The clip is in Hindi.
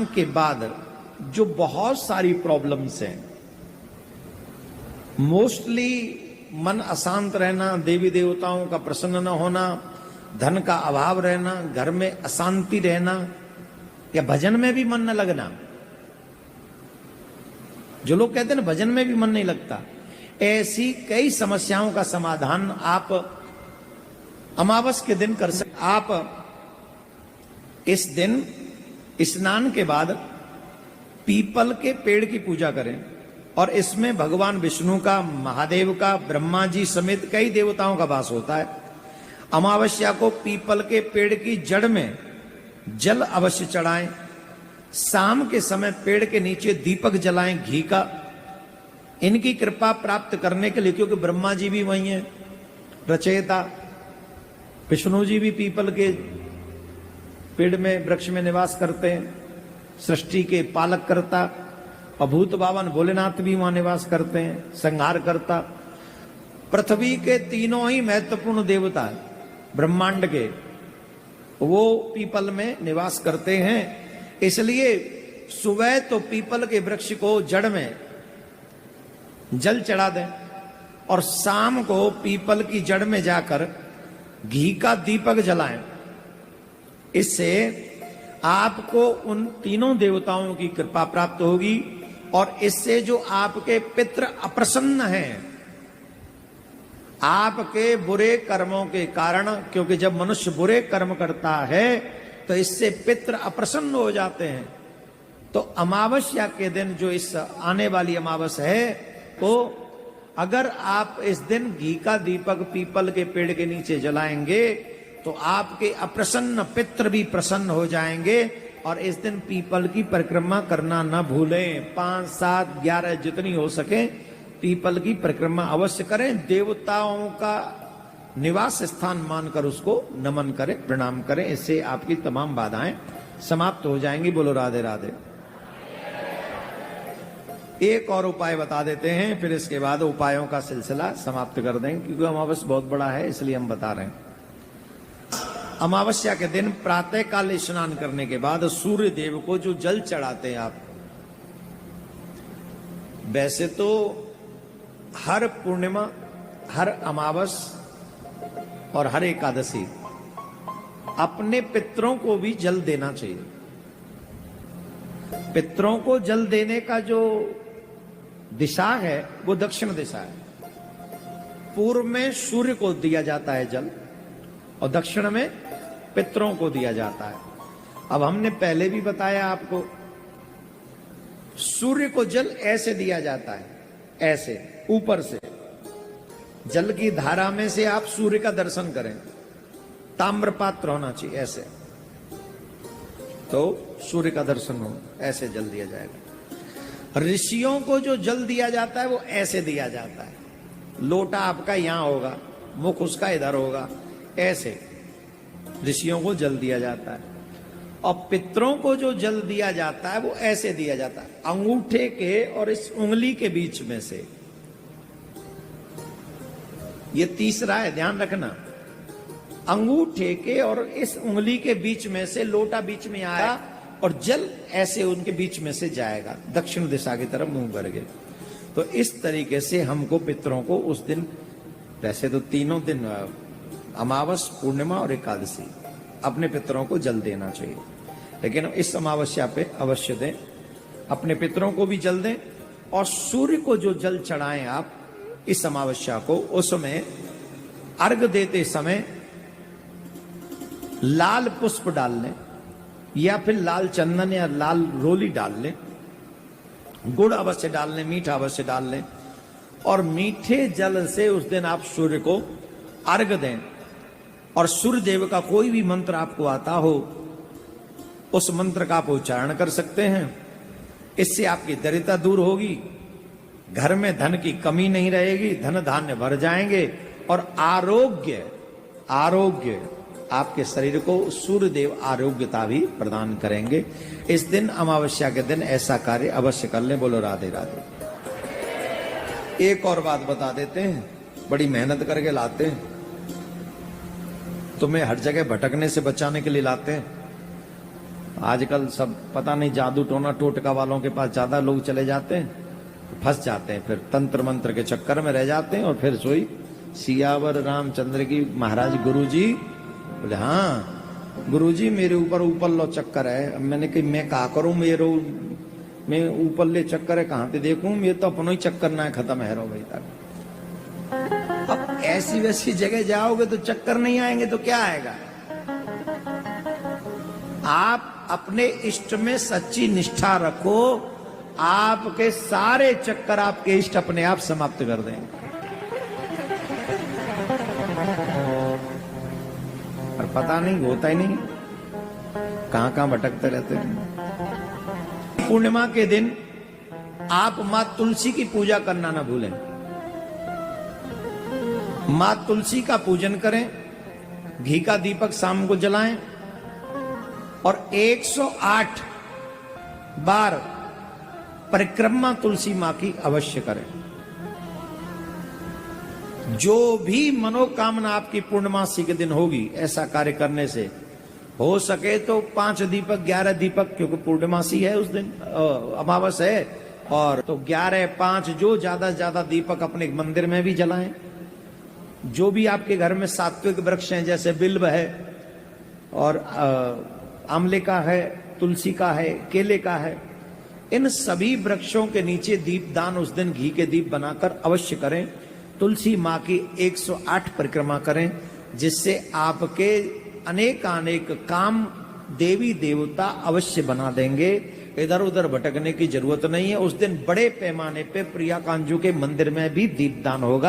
स्नान के बाद जो बहुत सारी प्रॉब्लम्स हैं, मोस्टली मन अशांत रहना, देवी देवताओं का प्रसन्न न होना, धन का अभाव रहना, घर में अशांति रहना, या भजन में भी मन न लगना। जो लोग कहते हैं ना भजन में भी मन नहीं लगता, ऐसी कई समस्याओं का समाधान आप अमावस के दिन कर सकते। आप इस दिन स्नान के बाद पीपल के पेड़ की पूजा करें और इसमें भगवान विष्णु का, महादेव का, ब्रह्मा जी समेत कई देवताओं का वास होता है। अमावस्या को पीपल के पेड़ की जड़ में जल अवश्य चढ़ाएं। शाम के समय पेड़ के नीचे दीपक जलाएं घी का, इनकी कृपा प्राप्त करने के लिए, क्योंकि ब्रह्मा जी भी वही हैं रचयिता, विष्णु जी भी पीपल के पेड़ में, वृक्ष में निवास करते हैं, सृष्टि के पालक करता, और भूत बावन भोलेनाथ भी वहां निवास करते हैं, संहार करता। पृथ्वी के तीनों ही महत्वपूर्ण देवता ब्रह्मांड के, वो पीपल में निवास करते हैं। इसलिए सुबह तो पीपल के वृक्ष को जड़ में जल चढ़ा दें और शाम को पीपल की जड़ में जाकर घी का दीपक जलाएं। इससे आपको उन तीनों देवताओं की कृपा प्राप्त होगी और इससे जो आपके पितृ अप्रसन्न हैं, आपके बुरे कर्मों के कारण, क्योंकि जब मनुष्य बुरे कर्म करता है तो इससे पितृ अप्रसन्न हो जाते हैं। तो अमावस्या के दिन, जो इस आने वाली अमावस है, तो अगर आप इस दिन घी का दीपक पीपल के पेड़ के नीचे जलाएंगे तो आपके अप्रसन्न पितृ भी प्रसन्न हो जाएंगे। और इस दिन पीपल की परिक्रमा करना न भूलें। 5, 7, 11 जितनी हो सके पीपल की परिक्रमा अवश्य करें। देवताओं का निवास स्थान मानकर उसको नमन करें, प्रणाम करें। इससे आपकी तमाम बाधाएं समाप्त हो जाएंगी। बोलो राधे राधे। एक और उपाय बता देते हैं, फिर इसके बाद उपायों का सिलसिला समाप्त कर देंगे, क्योंकि अमावस्या बहुत बड़ा है इसलिए हम बता रहे हैं। अमावस्या के दिन प्रातः काल स्नान करने के बाद सूर्य देव को जो जल चढ़ाते हैं आप, वैसे तो हर पूर्णिमा, हर अमावस और हर एकादशी अपने पितरों को भी जल देना चाहिए। पितरों को जल देने का जो दिशा है वो दक्षिण दिशा है। पूर्व में सूर्य को दिया जाता है जल और दक्षिण में पितरों को दिया जाता है। अब हमने पहले भी बताया आपको, सूर्य को जल ऐसे दिया जाता है, ऐसे ऊपर से जल की धारा में से आप सूर्य का दर्शन करें। ताम्र पात्र होना चाहिए ऐसे, तो सूर्य का दर्शन हो, ऐसे जल दिया जाएगा। ऋषियों को जो जल दिया जाता है वो ऐसे दिया जाता है। लोटा आपका यहां होगा, मुख उसका इधर होगा, ऐसे ऋषियों को जल दिया जाता है। और पितरों को जो जल दिया जाता है वो ऐसे दिया जाता है, अंगूठे के और इस उंगली के बीच में से। ये तीसरा है, ध्यान रखना। अंगूठे के और इस उंगली के बीच में से लोटा बीच में आया और जल ऐसे उनके बीच में से जाएगा दक्षिण दिशा की तरफ मुंह करके। तो इस तरीके से हमको पितरों को उस दिन, वैसे तो तीनों दिन अमावस, पूर्णिमा और एकादशी, अपने पितरों को जल देना चाहिए, लेकिन इस अमावस्या पे अवश्य दें। अपने पितरों को भी जल दें और सूर्य को जो जल चढ़ाएं आप इस अमावस्या को, उसमें अर्घ देते समय लाल पुष्प डाल लें या फिर लाल चंदन या लाल रोली डाल लें। गुड़ अवश्य डाल लें, मीठा अवश्य डाल लें और मीठे जल से उस दिन आप सूर्य को अर्घ दें। और सूर्य देव का कोई भी मंत्र आपको आता हो, उस मंत्र का आप उच्चारण कर सकते हैं। इससे आपकी दरिद्रता दूर होगी, घर में धन की कमी नहीं रहेगी, धन धान्य भर जाएंगे और आरोग्य आपके शरीर को सूर्य देव आरोग्यता भी प्रदान करेंगे। इस दिन, अमावस्या के दिन ऐसा कार्य अवश्य कर लें। बोलो राधे राधे। एक और बात बता देते हैं, बड़ी मेहनत करके लाते हैं, तुम्हें हर जगह भटकने से बचाने के लिए लाते हैं। आजकल सब पता नहीं जादू टोना टोटका वालों के पास ज्यादा लोग चले जाते हैं, फंस जाते हैं, फिर तंत्र मंत्र के चक्कर में रह जाते हैं और फिर सोई सियावर रामचंद्र की महाराज गुरुजी बोले हाँ गुरुजी मेरे ऊपर ऊपर लो चक्कर है। अब मैंने कही मैं क्या करूं, मैं ऊपर ले चक्कर है कहां पे देखूं, मेरे तो अपनों ही चक्कर ना खत्म है रो भाई तक। अब ऐसी वैसी जगह जाओगे तो चक्कर नहीं आएंगे तो क्या आएगा। आप अपने इष्ट में सच्ची निष्ठा रखो, आपके सारे चक्कर आपके इष्ट अपने आप समाप्त कर देंगे। और पता नहीं होता ही नहीं, कहां कहां भटकते रहते हैं। पूर्णिमा के दिन आप मां तुलसी की पूजा करना ना भूलें। मां तुलसी का पूजन करें, घी का दीपक शाम को जलाएं और 108 बार परिक्रमा तुलसी मां की अवश्य करें। जो भी मनोकामना आपकी पूर्णमासी के दिन होगी, ऐसा कार्य करने से हो सके तो 5 दीपक 11 दीपक, क्योंकि पूर्णमासी है उस दिन, अमावस है, और तो 11 5 जो ज्यादा ज्यादा दीपक अपने मंदिर में भी जलाएं। जो भी आपके घर में सात्विक वृक्ष हैं, जैसे बिल्व है और आंवले का है, तुलसी का है, केले का है, इन सभी वृक्षों के नीचे दीपदान उस दिन घी के दीप बनाकर अवश्य करें। तुलसी मां की 108 परिक्रमा करें, जिससे आपके अनेकानेक काम देवी देवता अवश्य बना देंगे। इधर उधर भटकने की जरूरत नहीं है। उस दिन बड़े पैमाने पे प्रिया कांजू के मंदिर में भी दीपदान होगा।